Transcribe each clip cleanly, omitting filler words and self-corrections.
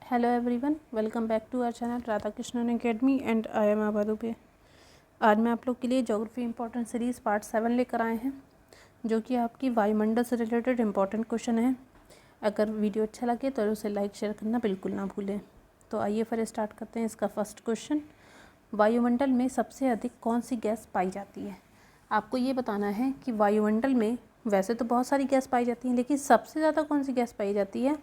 Hello everyone, welcome back to our channel Radha Krishnan academy and I am Abha Dubey. आज मैं आप लोग के लिए ज्योग्राफी इंपॉर्टेंट सीरीज़ पार्ट 7 लेकर आए हैं, जो कि आपकी वायुमंडल से रिलेटेड इंपॉर्टेंट क्वेश्चन है। अगर वीडियो अच्छा लगे तो उसे लाइक शेयर करना बिल्कुल ना भूलें। तो आइए फिर स्टार्ट करते हैं इसका फर्स्ट क्वेश्चन। वायुमंडल में सबसे अधिक कौन सी गैस पाई जाती है? आपको ये बताना है कि वायुमंडल में वैसे तो बहुत सारी गैस पाई जाती हैं, लेकिन सबसे ज़्यादा कौन सी गैस पाई जाती है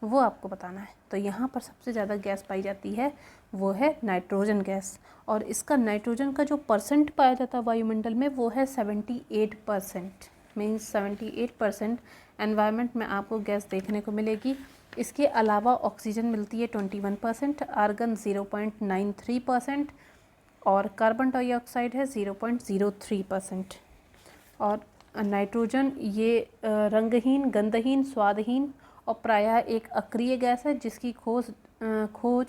वो आपको बताना है। तो यहाँ पर सबसे ज़्यादा गैस पाई जाती है वो है नाइट्रोजन गैस, और इसका नाइट्रोजन का जो परसेंट पाया जाता है वायुमंडल में वो है 78%। मीन्स 78% एनवायरनमेंट में आपको गैस देखने को मिलेगी। इसके अलावा ऑक्सीजन मिलती है 21%, आर्गन 0.93% और कार्बन डाइऑक्साइड है 0.03%। और नाइट्रोजन ये रंगहीन, गंधहीन, स्वादहीन और प्रायः एक अक्रिय गैस है, जिसकी खोज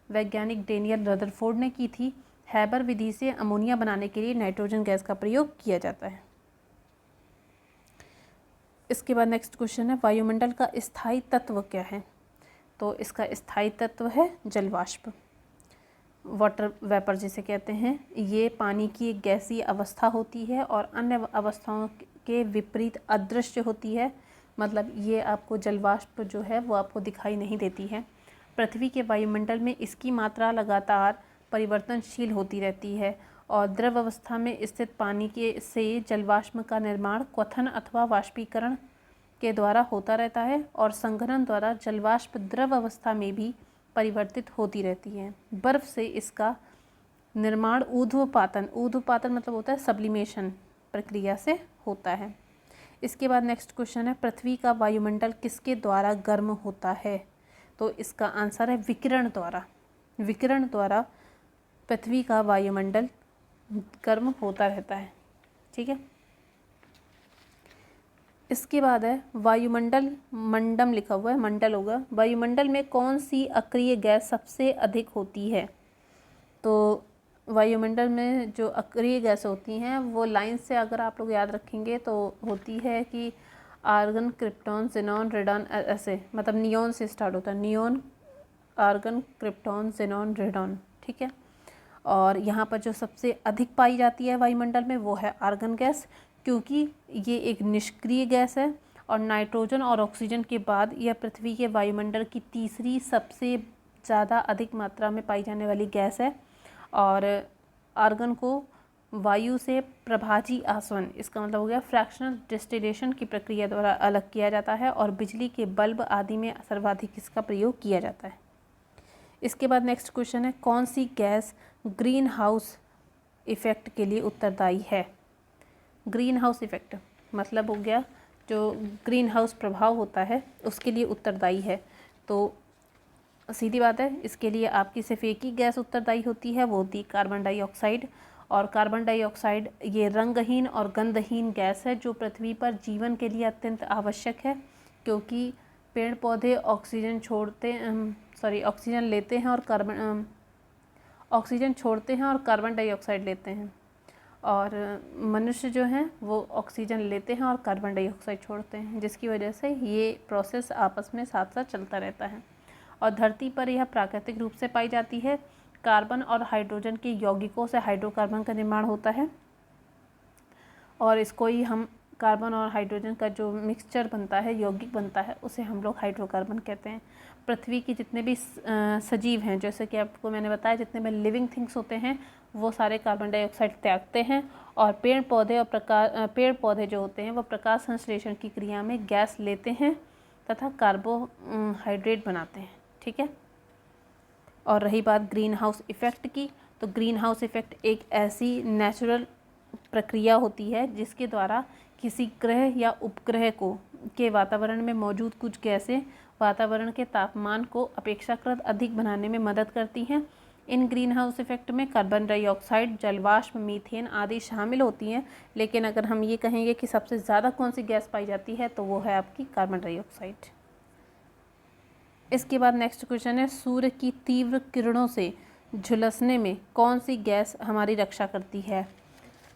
वैज्ञानिक डेनियल रदरफोर्ड ने की थी। हैबर विधि से अमोनिया बनाने के लिए नाइट्रोजन गैस का प्रयोग किया जाता है। इसके बाद नेक्स्ट क्वेश्चन है, वायुमंडल का स्थायी तत्व क्या है? तो इसका स्थायी तत्व है जलवाष्प, वाटर वेपर जिसे कहते हैं। ये पानी की एक गैसीय अवस्था होती है और अन्य अवस्थाओं के विपरीत अदृश्य होती है। मतलब ये आपको जलवाष्प जो है वो आपको दिखाई नहीं देती है। पृथ्वी के वायुमंडल में इसकी मात्रा लगातार परिवर्तनशील होती रहती है और द्रव अवस्था में स्थित पानी के से जलवाष्प का निर्माण क्वथन अथवा वाष्पीकरण के द्वारा होता रहता है और संघनन द्वारा जलवाष्प द्रव अवस्था में भी परिवर्तित होती रहती है। बर्फ से इसका निर्माण ऊर्ध्वपातन मतलब होता है सब्लिमेशन प्रक्रिया से होता है। इसके बाद नेक्स्ट क्वेश्चन है, पृथ्वी का वायुमंडल किसके द्वारा गर्म होता है? तो इसका आंसर है विकिरण द्वारा। विकिरण द्वारा पृथ्वी का वायुमंडल गर्म होता रहता है। ठीक है। इसके बाद है वायुमंडल, मंडम लिखा हुआ है, मंडल होगा। वायुमंडल में कौन सी अक्रिय गैस सबसे अधिक होती है? तो वायुमंडल में जो अक्रिय गैस होती हैं वो लाइन से अगर आप लोग याद रखेंगे तो होती है कि आर्गन, क्रिप्टॉन, ज़ेनॉन, रेडॉन, ऐसे मतलब नियॉन से स्टार्ट होता है। Neon, argon, krypton, xenon, radon. ठीक है। और यहाँ पर जो सबसे अधिक पाई जाती है वायुमंडल में वो है आर्गन गैस, क्योंकि ये एक निष्क्रिय गैस है और नाइट्रोजन और ऑक्सीजन के बाद यह पृथ्वी के वायुमंडल की तीसरी सबसे ज़्यादा अधिक मात्रा में पाई जाने वाली गैस है। और आर्गन को वायु से प्रभाजी आसवन, इसका मतलब हो गया फ्रैक्शनल डिस्टिलेशन की प्रक्रिया द्वारा अलग किया जाता है और बिजली के बल्ब आदि में सर्वाधिक इसका प्रयोग किया जाता है। इसके बाद नेक्स्ट क्वेश्चन है, कौन सी गैस ग्रीन हाउस इफ़ेक्ट के लिए उत्तरदायी है? ग्रीन हाउस इफ़ेक्ट मतलब हो गया जो ग्रीन हाउस प्रभाव होता है उसके लिए उत्तरदायी है। तो सीधी बात है, इसके लिए आपकी सिर्फ एक ही गैस उत्तरदायी होती है, वो होती है कार्बन डाइऑक्साइड। और कार्बन डाइऑक्साइड ये रंगहीन और गंधहीन गैस है जो पृथ्वी पर जीवन के लिए अत्यंत आवश्यक है, क्योंकि पेड़ पौधे ऑक्सीजन ऑक्सीजन लेते हैं और ऑक्सीजन छोड़ते हैं और कार्बन डाइऑक्साइड लेते हैं, और मनुष्य जो हैं वो ऑक्सीजन लेते हैं और कार्बन डाइऑक्साइड छोड़ते हैं, जिसकी वजह से ये प्रोसेस आपस में साथ साथ चलता रहता है। और धरती पर यह प्राकृतिक रूप से पाई जाती है। कार्बन और हाइड्रोजन के यौगिकों से हाइड्रोकार्बन का निर्माण होता है, और इसको ही हम कार्बन और हाइड्रोजन का जो मिक्सचर बनता है, यौगिक बनता है, उसे हम लोग हाइड्रोकार्बन कहते हैं। पृथ्वी की जितने भी सजीव हैं, जैसे कि आपको मैंने बताया, जितने भी लिविंग थिंग्स होते हैं वो सारे कार्बन डाइऑक्साइड त्यागते हैं, और पेड़ पौधे जो होते हैं वो प्रकाश संश्लेषण की क्रिया में गैस लेते हैं तथा कार्बोहाइड्रेट बनाते हैं। ठीक है। और रही बात ग्रीन हाउस इफ़ेक्ट की, तो ग्रीन हाउस इफ़ेक्ट एक ऐसी नेचुरल प्रक्रिया होती है जिसके द्वारा किसी ग्रह या उपग्रह के वातावरण में मौजूद कुछ गैसें वातावरण के तापमान को अपेक्षाकृत अधिक बनाने में मदद करती हैं। इन ग्रीन हाउस इफ़ेक्ट में कार्बन डाइऑक्साइड, जलवाष्प, मीथेन आदि शामिल होती हैं, लेकिन अगर हम ये कहेंगे कि सबसे ज़्यादा कौन सी गैस पाई जाती है तो वो है आपकी कार्बन डाइऑक्साइड। इसके बाद नेक्स्ट क्वेश्चन है, सूर्य की तीव्र किरणों से झुलसने में कौन सी गैस हमारी रक्षा करती है?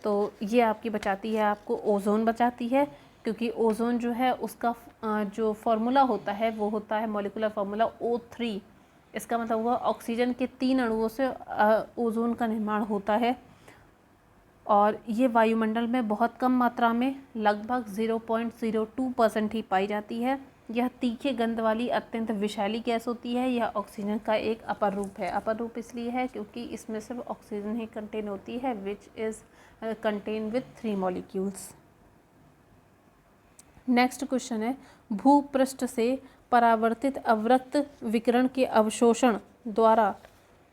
तो ये आपकी बचाती है, आपको ओजोन बचाती है, क्योंकि ओजोन जो है उसका जो फार्मूला होता है वो होता है मॉलिक्यूलर फार्मूला O3, इसका मतलब हुआ ऑक्सीजन के 3 अणुओं से ओजोन का निर्माण होता है और ये वायुमंडल में बहुत कम मात्रा में लगभग 0.02% ही पाई जाती है। यह तीखे गंध वाली अत्यंत विषैली गैस होती है। यह ऑक्सीजन का एक अपर रूप है। अपर रूप इसलिए है क्योंकि इसमें सिर्फ ऑक्सीजन ही कंटेन होती है, which is contain with 3 molecules. Next question है, भूपृष्ठ से परावर्तित अवरक्त विकिरण के अवशोषण द्वारा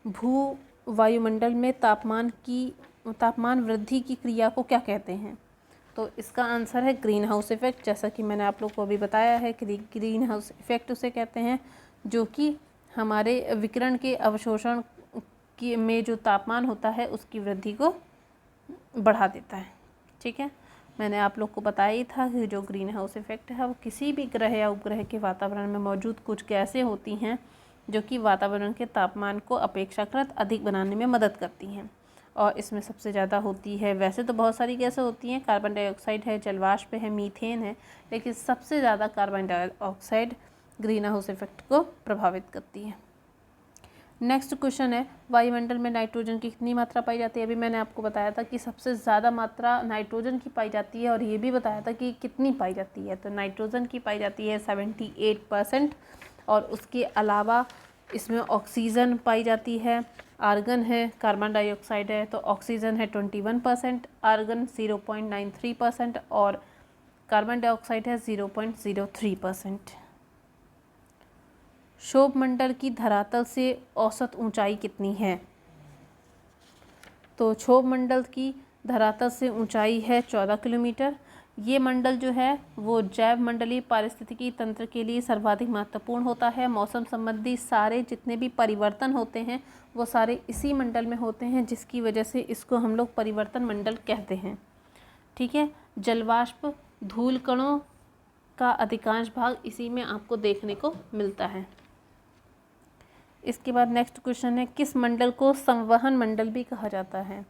भू वायुमंडल में तापमान वृद्धि की क्रिया को क्या कहते हैं? तो इसका आंसर है ग्रीन हाउस इफेक्ट। जैसा कि मैंने आप लोग को अभी बताया है कि ग्रीन हाउस इफेक्ट उसे कहते हैं जो कि हमारे विकिरण के अवशोषण की में जो तापमान होता है उसकी वृद्धि को बढ़ा देता है। ठीक है, मैंने आप लोग को बताया ही था कि जो ग्रीन हाउस इफेक्ट है वो किसी भी ग्रह या उपग्रह के वातावरण में मौजूद कुछ गैसें होती हैं जो कि वातावरण के तापमान को अपेक्षाकृत अधिक बनाने में मदद करती हैं। और इसमें सबसे ज़्यादा होती है, वैसे तो बहुत सारी गैसें होती हैं, कार्बन डाइऑक्साइड है, जलवाष्प है, मीथेन है, लेकिन सबसे ज़्यादा carbon dioxide green house effect को प्रभावित करती है। नेक्स्ट क्वेश्चन है, वायुमंडल में नाइट्रोजन की कितनी मात्रा पाई जाती है? अभी मैंने आपको बताया था कि सबसे ज़्यादा मात्रा नाइट्रोजन की पाई जाती है और ये भी बताया था कि कितनी पाई जाती है। तो नाइट्रोजन की पाई जाती है 78% और उसके अलावा इसमें ऑक्सीजन पाई जाती है, आर्गन है, कार्बन डाइऑक्साइड है। तो ऑक्सीजन है 21%, आर्गन 0.93% और कार्बन डाइऑक्साइड है 0.03%। क्षोभमंडल की धरातल से औसत ऊंचाई कितनी है? तो क्षोभमंडल की धरातल से ऊंचाई है 14 किलोमीटर। ये मंडल जो है वो जैव मंडलीय पारिस्थितिकी तंत्र के लिए सर्वाधिक महत्वपूर्ण होता है। मौसम संबंधी सारे जितने भी परिवर्तन होते हैं वो सारे इसी मंडल में होते हैं, जिसकी वजह से इसको हम लोग परिवर्तन मंडल कहते हैं। ठीक है, जलवाष्प धूल कणों का अधिकांश भाग इसी में आपको देखने को मिलता है। इसके बाद नेक्स्ट क्वेश्चन है, किस मंडल को संवहन मंडल भी कहा जाता है?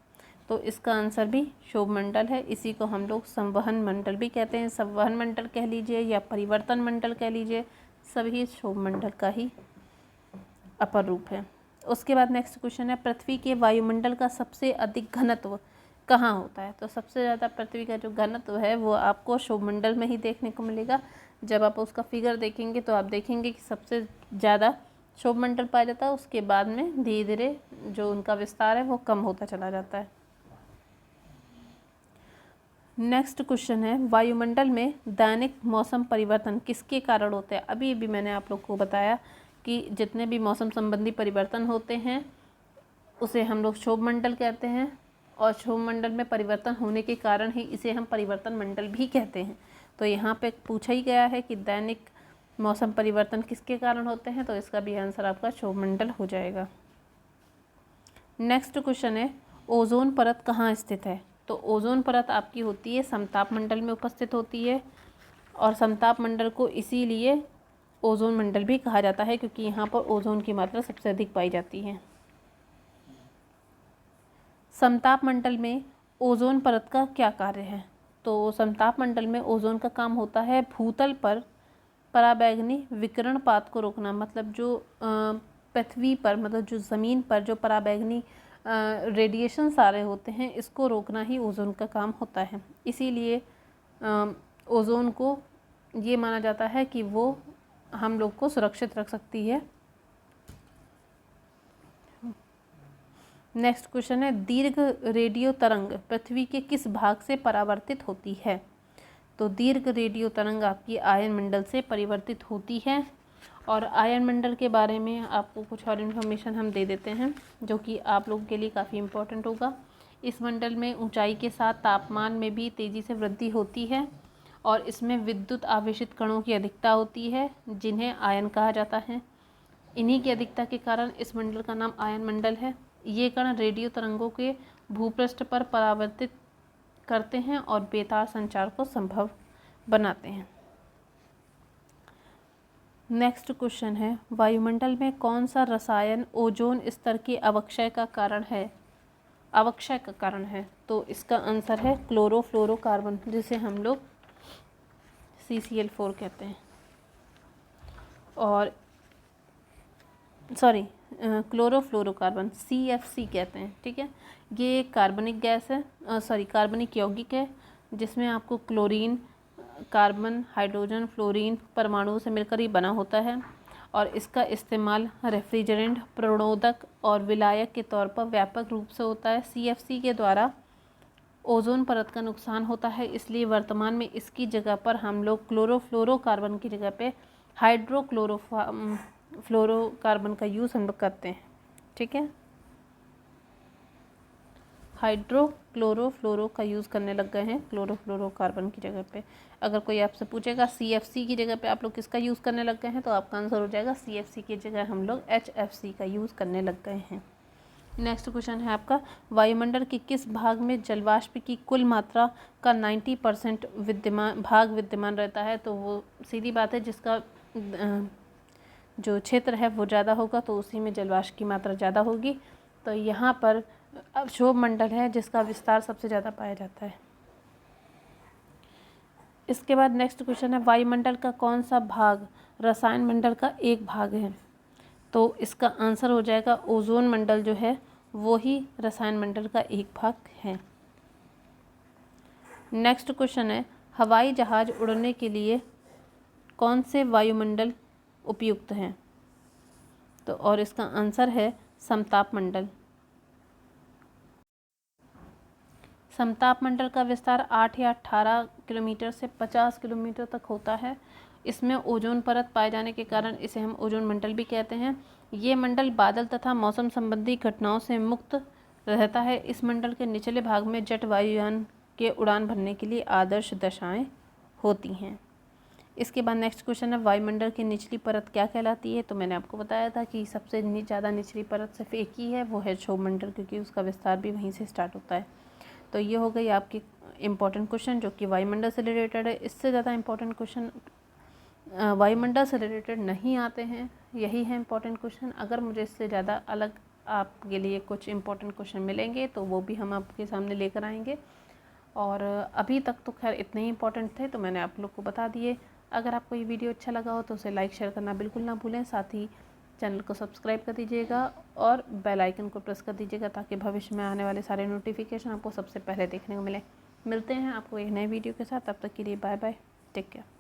तो इसका आंसर भी क्षोभमंडल है। इसी को हम लोग संवहन मंडल भी कहते हैं। संवहन मंडल कह लीजिए या परिवर्तन मंडल कह लीजिए, सभी क्षोभमंडल का ही अपर रूप है। उसके बाद नेक्स्ट क्वेश्चन है, पृथ्वी के वायुमंडल का सबसे अधिक घनत्व कहाँ होता है? तो सबसे ज़्यादा पृथ्वी का जो घनत्व है वो आपको क्षोभमंडल में ही देखने को मिलेगा। जब आप उसका फिगर देखेंगे तो आप देखेंगे कि सबसे ज़्यादा क्षोभमंडल पाया जाता है, उसके बाद में धीरे धीरे जो उनका विस्तार है वो कम होता चला जाता है। नेक्स्ट क्वेश्चन है, वायुमंडल में दैनिक मौसम परिवर्तन किसके कारण होते हैं? अभी भी मैंने आप लोग को बताया कि जितने भी मौसम संबंधी परिवर्तन होते हैं उसे हम लोग क्षोभमंडल कहते हैं और क्षोभमंडल में परिवर्तन होने के कारण ही इसे हम परिवर्तन मंडल भी कहते हैं। तो यहाँ पे पूछा ही गया है कि दैनिक मौसम परिवर्तन किसके कारण होते हैं, तो इसका भी आंसर आपका क्षोभमंडल हो जाएगा। नेक्स्ट क्वेश्चन है, ओजोन परत कहाँ स्थित है? तो ओजोन परत आपकी होती है समताप मंडल में उपस्थित होती है और समताप मंडल को इसीलिए ओजोन मंडल भी कहा जाता है क्योंकि यहाँ पर ओजोन की मात्रा सबसे अधिक पाई जाती है। समताप मंडल में ओजोन परत का क्या कार्य है? तो समताप मंडल में ओजोन का काम होता है भूतल पर पराबैंगनी विकिरण पात को रोकना। मतलब जो पृथ्वी पर, मतलब जो ज़मीन पर जो पराबैंगनी रेडिएशन सारे होते हैं इसको रोकना ही ओजोन का काम होता है। इसीलिए ओजोन को ये माना जाता है कि वो हम लोग को सुरक्षित रख सकती है। नेक्स्ट क्वेश्चन है, दीर्घ रेडियो तरंग पृथ्वी के किस भाग से परावर्तित होती है? तो दीर्घ रेडियो तरंग आपकी आयन मंडल से परिवर्तित होती है और आयन मंडल के बारे में आपको कुछ और इन्फॉर्मेशन हम दे देते हैं जो कि आप लोगों के लिए काफ़ी इम्पोर्टेंट होगा। इस मंडल में ऊंचाई के साथ तापमान में भी तेज़ी से वृद्धि होती है और इसमें विद्युत आवेशित कणों की अधिकता होती है जिन्हें आयन कहा जाता है। इन्हीं की अधिकता के कारण इस मंडल का नाम आयन मंडल है। ये कण रेडियो तरंगों के भूपृष्ठ पर परावर्तित करते हैं और बेतार संचार को संभव बनाते हैं। नेक्स्ट क्वेश्चन है, वायुमंडल में कौन सा रसायन ओजोन स्तर के अवक्षय का कारण है? अवक्षय का कारण है, तो इसका आंसर है क्लोरोफ्लोरोकार्बन, जिसे हम लोग CCl4 कहते हैं। और सॉरी क्लोरोफ्लोरोकार्बन CFC कहते हैं, ठीक है। ये कार्बनिक गैस है, कार्बनिक यौगिक है, जिसमें आपको क्लोरीन, कार्बन, हाइड्रोजन, फ्लोरीन परमाणुओं से मिलकर ही बना होता है और इसका इस्तेमाल रेफ्रिजरेंट, प्रणोदक और विलायक के तौर पर व्यापक रूप से होता है। CFC के द्वारा ओजोन परत का नुकसान होता है, इसलिए वर्तमान में इसकी जगह पर हम लोग क्लोरोफ्लोरोकार्बन की जगह पे फ्लोरोकार्बन का यूज़ हम लोग करते हैं, ठीक है। हाइड्रोक्लोरोफ्लोरो का यूज़ करने लग गए हैं क्लोरोफ्लोरोकार्बन की जगह पे। अगर कोई आपसे पूछेगा CFC की जगह पे आप लोग किसका यूज़ करने लग गए हैं, तो आपका आंसर हो जाएगा CFC की जगह हम लोग HFC का यूज़ करने लग गए हैं। नेक्स्ट क्वेश्चन है आपका, वायुमंडल के किस भाग में जलवाष्प की कुल मात्रा का 90% विद्यमान रहता है। तो वो सीधी बात है, जिसका जो क्षेत्र है वो ज़्यादा होगा तो उसी में जलवाष्प की मात्रा ज़्यादा होगी। तो यहाँ पर क्षोभ मंडल है जिसका विस्तार सबसे ज़्यादा पाया जाता है। इसके बाद नेक्स्ट क्वेश्चन है, वायुमंडल का कौन सा भाग रसायन मंडल का एक भाग है। तो इसका आंसर हो जाएगा ओजोन मंडल जो है वो ही रसायन मंडल का एक भाग है। नेक्स्ट क्वेश्चन है, हवाई जहाज उड़ने के लिए कौन से वायुमंडल उपयुक्त हैं। तो और इसका आंसर है समताप मंडल। समताप मंडल का विस्तार 8 या 18 किलोमीटर से 50 किलोमीटर तक होता है। इसमें ओजोन परत पाए जाने के कारण इसे हम ओजोन मंडल भी कहते हैं। ये मंडल बादल तथा मौसम संबंधी घटनाओं से मुक्त रहता है। इस मंडल के निचले भाग में जेट वायुयान के उड़ान भरने के लिए आदर्श दशाएं होती हैं। इसके बाद नेक्स्ट क्वेश्चन है, वायुमंडल की निचली परत क्या कहलाती है। तो मैंने आपको बताया था कि सबसे ज़्यादा निचली परत सिर्फ एक ही है, वो है क्षोभ मंडल, क्योंकि उसका विस्तार भी वहीं से स्टार्ट होता है। तो ये हो गई आपकी इम्पॉर्टेंट क्वेश्चन जो कि वायुमंडल से रिलेटेड है। इससे ज़्यादा इम्पॉर्टेंट क्वेश्चन वायुमंडल से रिलेटेड नहीं आते हैं, यही है इम्पॉर्टेंट क्वेश्चन। अगर मुझे इससे ज़्यादा अलग आपके लिए कुछ इम्पॉर्टेंट क्वेश्चन मिलेंगे तो वो भी हम आपके सामने लेकर आएंगे। और अभी तक तो खैर इतने ही इम्पॉर्टेंट थे तो मैंने आप लोग को बता दिए। अगर आपको ये वीडियो अच्छा लगा हो तो उसे लाइक शेयर करना बिल्कुल ना भूलें। साथ ही चैनल को सब्सक्राइब कर दीजिएगा और बेल आइकन को प्रेस कर दीजिएगा ताकि भविष्य में आने वाले सारे नोटिफिकेशन आपको सबसे पहले देखने को मिले। मिलते हैं आपको एक नए वीडियो के साथ, तब तक के लिए बाय बाय, टेक केयर।